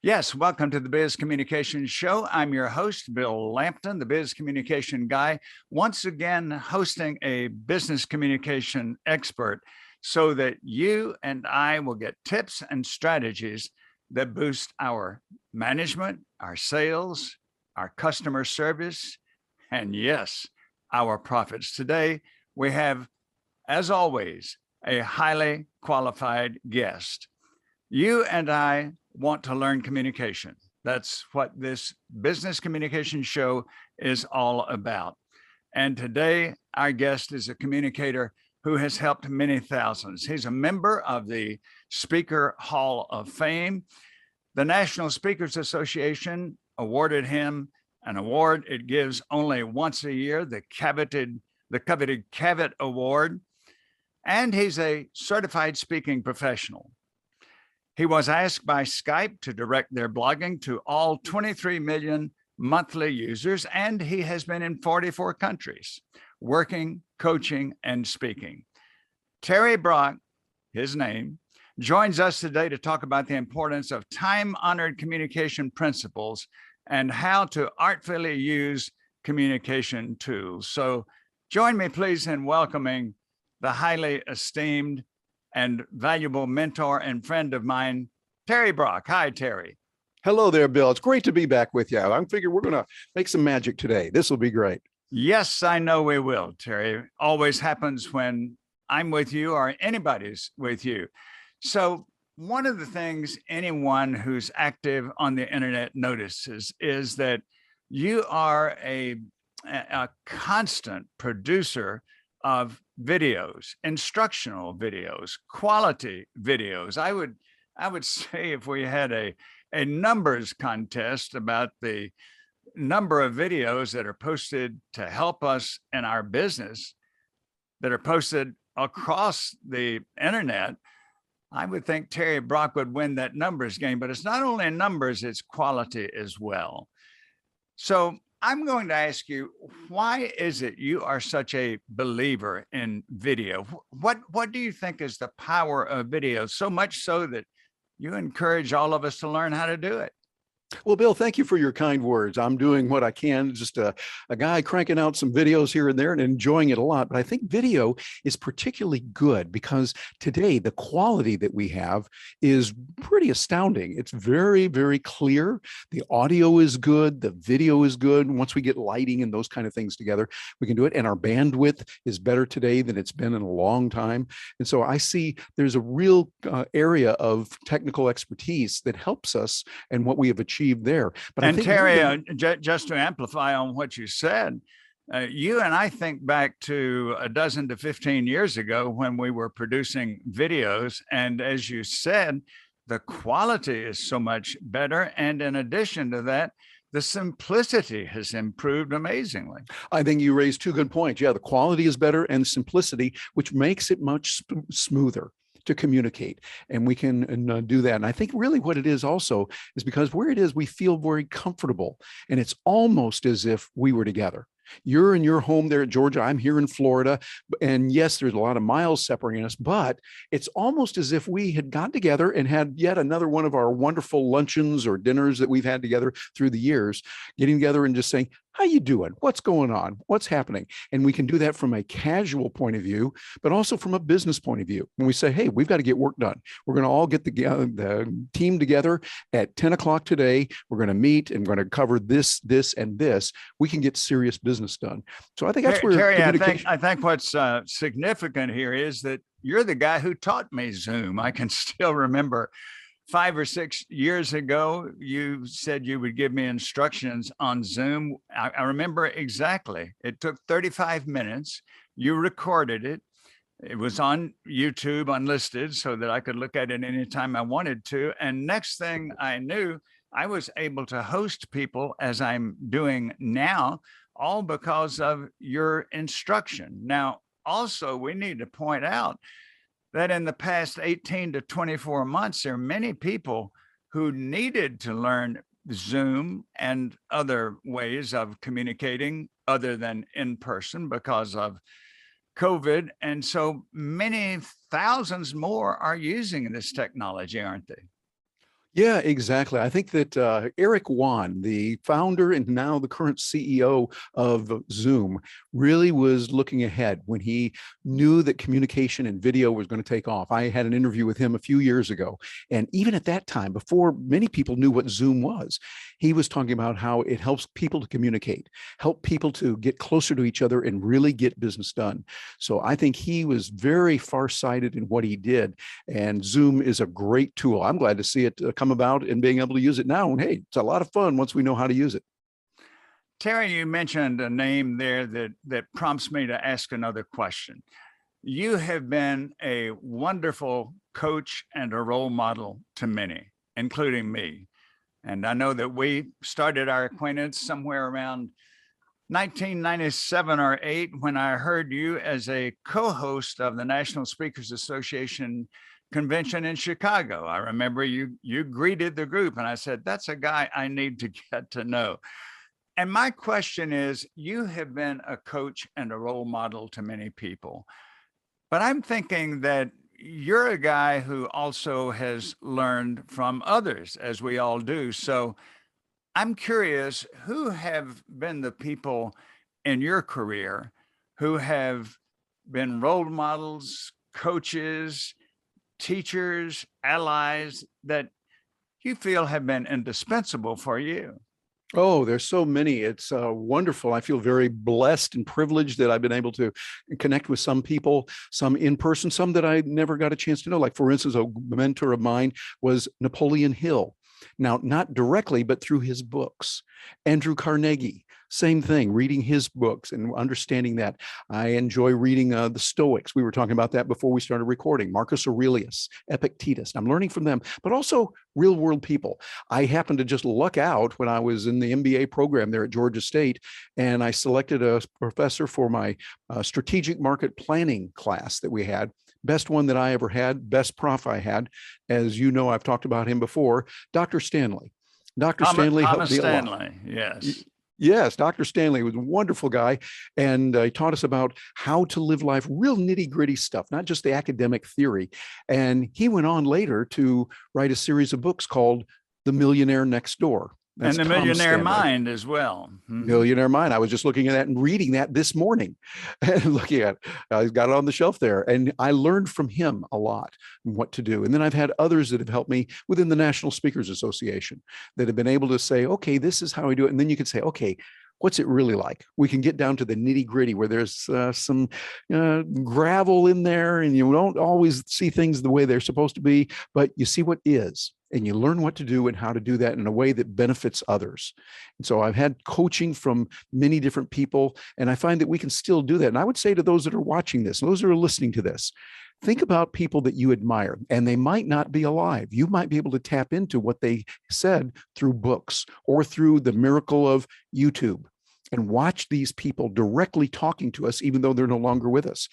Yes, welcome to the Biz Communication Show. I'm your host, Bill Lampton, the Biz Communication Guy, once again hosting a business communication expert so that you and I will get tips and strategies that boost our management, our sales, our customer service, and yes, our profits. Today, we have, as always, a highly qualified guest. You and I want to learn communication. That's what this business communication show is all about. And today, our guest is a communicator who has helped many thousands. He's a member of the Speaker Hall of Fame. The National Speakers Association awarded him an award it gives only once a year, the coveted Cavett Award. And he's a certified speaking professional. He was asked by Skype to direct their blogging to all 23 million monthly users, and he has been in 44 countries, working, coaching, and speaking. Terry Brock, his name, joins us today to talk about the importance of time-honored communication principles and how to artfully use communication tools. So join me, please, in welcoming the highly esteemed and valuable mentor and friend of mine, Terry Brock. Hi, Terry. Hello there, Bill. It's great to be back with you. I figure we're going to make some magic today. This will be great. Yes, I know we will, Terry. Always happens when I'm with you or anybody's with you. So one of the things anyone who's active on the internet notices is that you are a constant producer of videos, instructional videos, quality videos. I would say if we had a numbers contest about the number of videos that are posted to help us in our business, that are posted across the internet, I would think Terry Brock would win that numbers game. But it's not only numbers, it's quality as well. So I'm going to ask you, why is it you are such a believer in video? What do you think is the power of video? So much so that you encourage all of us to learn how to do it. Well, Bill, thank you for your kind words. I'm doing what I can, just a guy cranking out some videos here and there and enjoying it a lot. But I think video is particularly good because today the quality that we have is pretty astounding. It's very, very clear. The audio is good. The video is good. Once we get lighting and those kind of things together, we can do it. And our bandwidth is better today than it's been in a long time. And so I see there's a real area of technical expertise that helps us and what we have achieved there. But and Terry, just to amplify on what you said, you and I think back to a dozen to 15 years ago when we were producing videos. And as you said, the quality is so much better. And in addition to that, the simplicity has improved amazingly. I think you raised two good points. Yeah, the quality is better and simplicity, which makes it much smoother to communicate, and we can do that. And I think really what it is also is because where it is, we feel very comfortable, and it's almost as if we were together. You're in your home there at Georgia. I'm here in Florida. And yes, there's a lot of miles separating us, but it's almost as if we had got together and had yet another one of our wonderful luncheons or dinners that we've had together through the years, getting together and just saying, how you doing? What's going on? What's happening? And we can do that from a casual point of view, but also from a business point of view. When we say, hey, we've got to get work done. We're going to all get the team together at 10 o'clock today. We're going to meet and we're going to cover this, this, and this. We can get serious business done. So I think that's where Terry, I think what's significant here is that you're the guy who taught me Zoom. I can still remember 5 or 6 years ago, you said you would give me instructions on Zoom. I remember exactly. It took 35 minutes. You recorded it. It was on YouTube unlisted so that I could look at it anytime I wanted to. And next thing I knew, I was able to host people as I'm doing now, all because of your instruction. Now, also, we need to point out that in the past 18 to 24 months, there are many people who needed to learn Zoom and other ways of communicating other than in person because of COVID. And so many thousands more are using this technology, aren't they? Yeah, exactly. I think that Eric Wan, the founder and now the current CEO of Zoom, really was looking ahead when he knew that communication and video was going to take off. I had an interview with him a few years ago. And even at that time, before many people knew what Zoom was, he was talking about how it helps people to communicate, help people to get closer to each other and really get business done. So I think he was very farsighted in what he did. And Zoom is a great tool. I'm glad to see it come about and being able to use it now. And hey, it's a lot of fun once we know how to use it. Terry, you mentioned a name there that prompts me to ask another question. You have been a wonderful coach and a role model to many, including me. And I know that we started our acquaintance somewhere around 1997 or 8 when I heard you as a co-host of the National Speakers Association convention in Chicago. I remember you greeted the group and I said, that's a guy I need to get to know. And my question is, you have been a coach and a role model to many people, but I'm thinking that you're a guy who also has learned from others, as we all do. So I'm curious, who have been the people in your career who have been role models, coaches, teachers, allies that you feel have been indispensable for you? Oh, there's so many. It's wonderful. I feel very blessed and privileged that I've been able to connect with some people, some in person, some that I never got a chance to know. Like, for instance, a mentor of mine was Napoleon Hill. Now, not directly, but through his books. Andrew Carnegie, same thing, reading his books and understanding that. I enjoy reading the Stoics. We were talking about that before we started recording. Marcus Aurelius, Epictetus. I'm learning from them, but also real world people. I happened to just luck out when I was in the MBA program there at Georgia State, and I selected a professor for my strategic market planning class that we had. Best one that I ever had, best prof I had. As you know, I've talked about him before, Dr. Stanley. Dr. Stanley helped Thomas me a lot. Stanley, yes. Yes, Dr. Stanley was a wonderful guy, and he taught us about how to live life, real nitty gritty stuff, not just the academic theory. And he went on later to write a series of books called The Millionaire Next Door. That's And the Tom Millionaire Stanley. Mind as well. Millionaire Mind. I was just looking at that and reading that this morning and looking at he's got it on the shelf there. And I learned from him a lot what to do. And then I've had others that have helped me within the National Speakers Association that have been able to say, okay, this is how we do it. And then you can say, okay, what's it really like? We can get down to the nitty gritty where there's some gravel in there and you don't always see things the way they're supposed to be, but you see what is. And you learn what to do and how to do that in a way that benefits others. And so I've had coaching from many different people, and I find that we can still do that. And I would say to those that are watching this, those that are listening to this, think about people that you admire, and they might not be alive. You might be able to tap into what they said through books or through the miracle of YouTube and watch these people directly talking to us, even though they're no longer with us.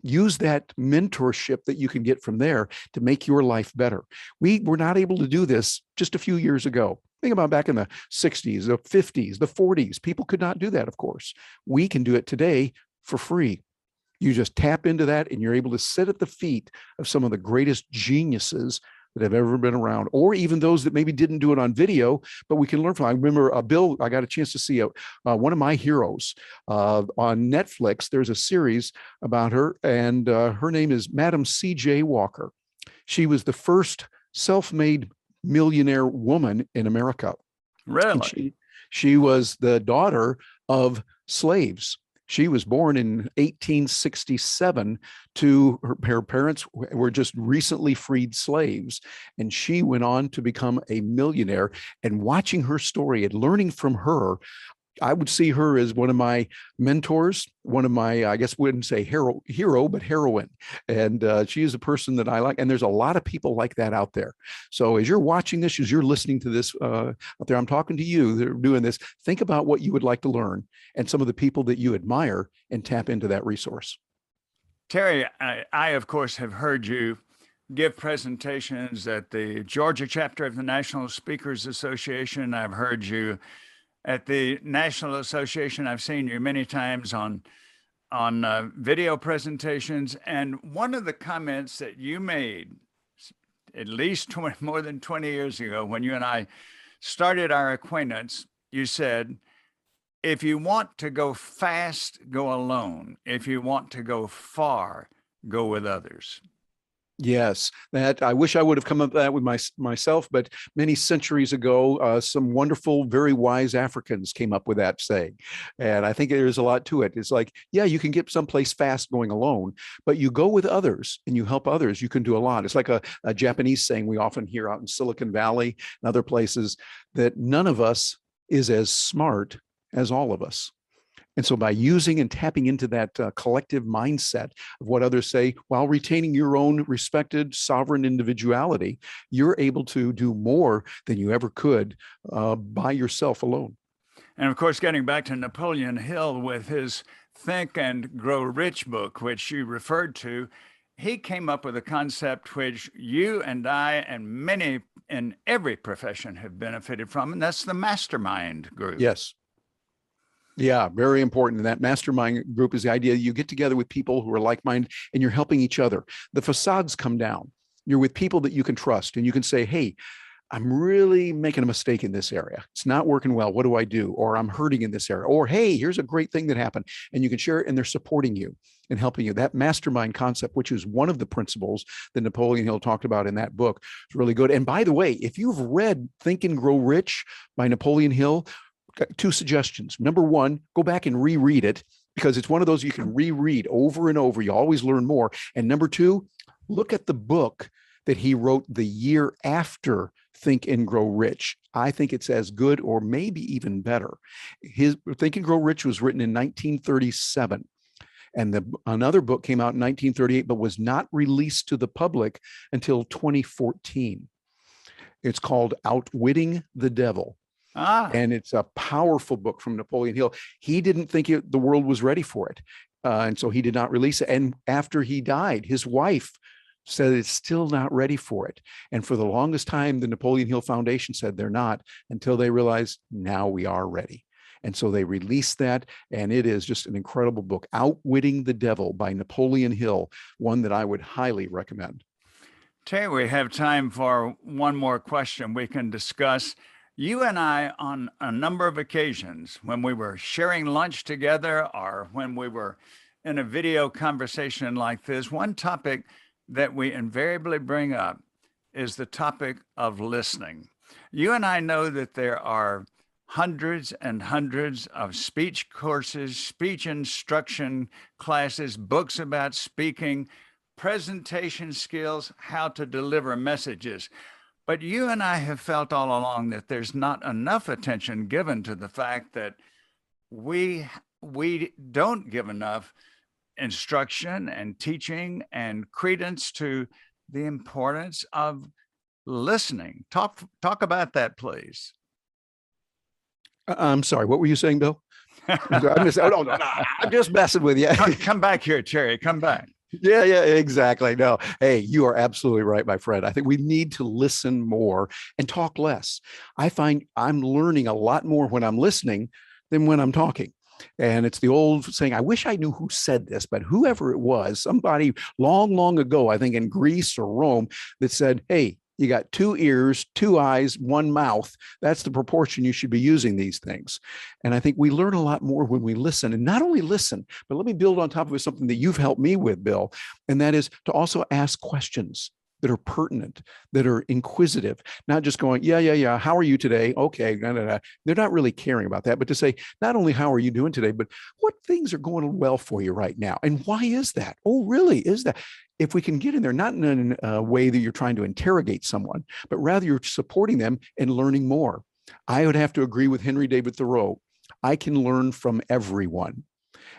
Use that mentorship that you can get from there to make your life better. We were not able to do this just a few years ago. Think about back in the 60s, the 50s, the 40s. People could not do that, of course. We can do it today for free. You just tap into that and you're able to sit at the feet of some of the greatest geniuses that have ever been around, or even those that maybe didn't do it on video, but we can learn from. I remember Bill, I got a chance to see one of my heroes on Netflix. There's a series about her, and her name is Madam C.J. Walker. She was the first self-made millionaire woman in America. Really? She was the daughter of slaves. She was born in 1867 to her parents were just recently freed slaves. And she went on to become a millionaire. And watching her story and learning from her, I would see her as one of my mentors, one of my, I guess wouldn't say hero, but heroine. And she is a person that I like. And there's a lot of people like that out there. So as you're watching this, as you're listening to this out there, I'm talking to you that are doing this, think about what you would like to learn and some of the people that you admire and tap into that resource. Terry, I of course have heard you give presentations at the Georgia chapter of the National Speakers Association. I've heard you at the National Association. I've seen you many times on video presentations. And one of the comments that you made at least 20, more than 20 years ago, when you and I started our acquaintance, you said, if you want to go fast, go alone. If you want to go far, go with others. Yes, that I wish I would have come up with that with myself, but many centuries ago, some wonderful, very wise Africans came up with that saying, and I think there's a lot to it. It's like, yeah, you can get someplace fast going alone, but you go with others and you help others, you can do a lot. It's like a Japanese saying we often hear out in Silicon Valley and other places, that none of us is as smart as all of us. And so by using and tapping into that collective mindset of what others say, while retaining your own respected sovereign individuality, you're able to do more than you ever could by yourself alone. And of course, getting back to Napoleon Hill with his Think and Grow Rich book, which you referred to, he came up with a concept which you and I and many in every profession have benefited from, and that's the Mastermind Group. Yes. Yeah, very important. And that mastermind group is the idea you get together with people who are like-minded and you're helping each other. The facades come down. You're with people that you can trust and you can say, hey, I'm really making a mistake in this area. It's not working well. What do I do? Or I'm hurting in this area. Or, hey, here's a great thing that happened. And you can share it and they're supporting you and helping you. That mastermind concept, which is one of the principles that Napoleon Hill talked about in that book, is really good. And by the way, if you've read Think and Grow Rich by Napoleon Hill, two suggestions. Number one, go back and reread it because it's one of those you can reread over and over. You always learn more. And number two, look at the book that he wrote the year after Think and Grow Rich. I think it's as good or maybe even better. His Think and Grow Rich was written in 1937. And another book came out in 1938, but was not released to the public until 2014. It's called Outwitting the Devil. And it's a powerful book from Napoleon Hill. He didn't think the world was ready for it. And so he did not release it. And after he died, his wife said it's still not ready for it. And for the longest time, the Napoleon Hill Foundation said they're not, until they realized now we are ready. And so they released that. And it is just an incredible book, Outwitting the Devil by Napoleon Hill, one that I would highly recommend. Terry, we have time for one more question we can discuss. You and I, on a number of occasions, when we were sharing lunch together or when we were in a video conversation like this, one topic that we invariably bring up is the topic of listening. You and I know that there are hundreds and hundreds of speech courses, speech instruction classes, books about speaking, presentation skills, how to deliver messages. But you and I have felt all along that there's not enough attention given to the fact that we don't give enough instruction and teaching and credence to the importance of listening. Talk about that, please. I'm sorry, what were you saying, Bill? I'm just messing with you. Come back here, Terry. Come back. Yeah, exactly. No, hey, you are absolutely right, my friend. I think we need to listen more and talk less. I find I'm learning a lot more when I'm listening than when I'm talking. And it's the old saying, I wish I knew who said this, but whoever it was, somebody long, long ago, I think in Greece or Rome, that said, hey, you got 2 ears, 2 eyes, 1 mouth. That's the proportion you should be using these things. And I think we learn a lot more when we listen, and not only listen, but let me build on top of it something that you've helped me with, Bill. And that is to also ask questions that are pertinent, that are inquisitive, not just going, yeah. How are you today? Okay. No. They're not really caring about that, but to say, not only how are you doing today, but what things are going well for you right now? And why is that? Oh, really? Is that? If we can get in there, not in a way that you're trying to interrogate someone, but rather you're supporting them and learning more. I would have to agree with Henry David Thoreau. I can learn from everyone.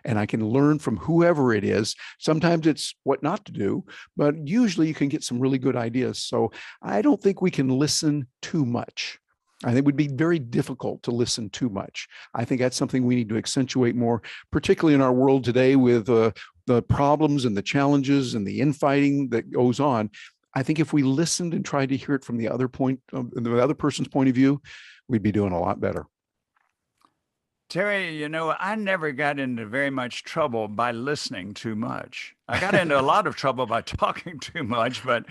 And I can learn from whoever it is. Sometimes it's what not to do, but usually you can get some really good ideas. So I don't think we can listen too much. I think it would be very difficult to listen too much. I think that's something we need to accentuate more, particularly in our world today with the problems and the challenges and the infighting that goes on. I think if we listened and tried to hear it from the other person's point of view, we'd be doing a lot better. Terry, I never got into very much trouble by listening too much. I got into a lot of trouble by talking too much, but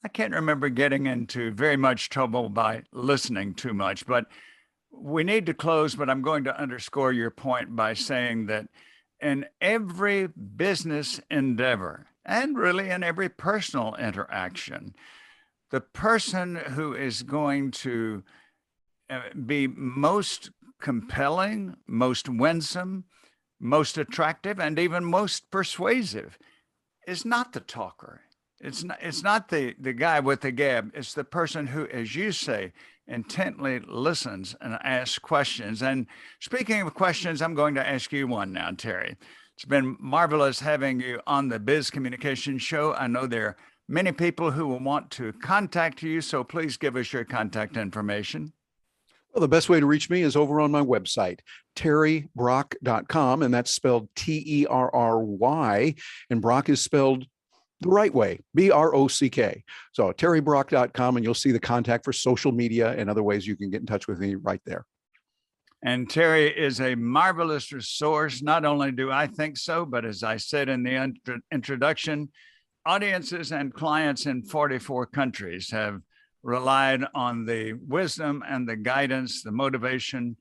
I can't remember getting into very much trouble by listening too much, but we need to close. But I'm going to underscore your point by saying that in every business endeavor, and really in every personal interaction, the person who is going to be most compelling, most winsome, most attractive, and even most persuasive is not the talker. It's not the guy with the gab. It's the person who, as you say, intently listens and asks questions. And speaking of questions, I'm going to ask you one now, Terry. It's been marvelous having you on the Biz Communication Show. I know there are many people who will want to contact you, so please give us your contact information. Well, the best way to reach me is over on my website, terrybrock.com, and that's spelled Terry, and Brock is spelled the right way, Brock. So terrybrock.com, and you'll see the contact for social media and other ways you can get in touch with me right there. And Terry is a marvelous resource. Not only do I think so, but as I said in the introduction, audiences and clients in 44 countries have relied on the wisdom and the guidance, the motivation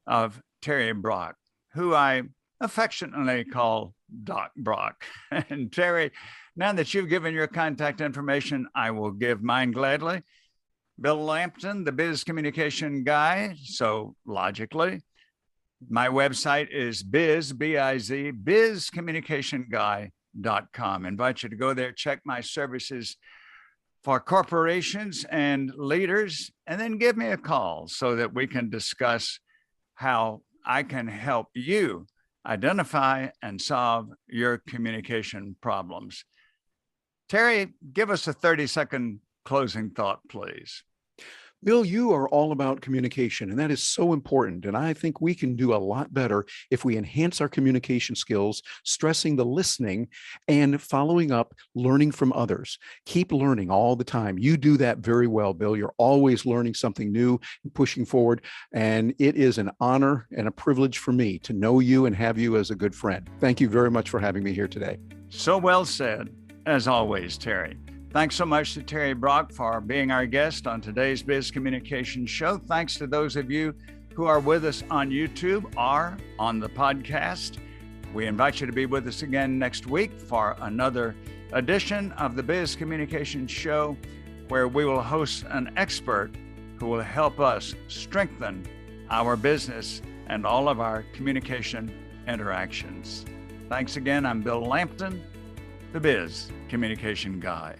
of Terry Brock, who I affectionately call Doc Brock. And Terry, now that you've given your contact information, I will give mine gladly. Bill Lampton, the Biz Communication Guy. So logically, my website is bizcommunicationguy.com. Invite you to go there, check my services for corporations and leaders, and then give me a call so that we can discuss how I can help you identify and solve your communication problems. Terry, give us a 30-second closing thought, please. Bill, you are all about communication, and that is so important. And I think we can do a lot better if we enhance our communication skills, stressing the listening and following up, learning from others. Keep learning all the time. You do that very well, Bill. You're always learning something new and pushing forward. And it is an honor and a privilege for me to know you and have you as a good friend. Thank you very much for having me here today. So well said, as always, Terry. Thanks so much to Terry Brock for being our guest on today's Biz Communication Show. Thanks to those of you who are with us on YouTube or on the podcast. We invite you to be with us again next week for another edition of the Biz Communication Show, where we will host an expert who will help us strengthen our business and all of our communication interactions. Thanks again. I'm Bill Lampton, the Biz Communication Guy.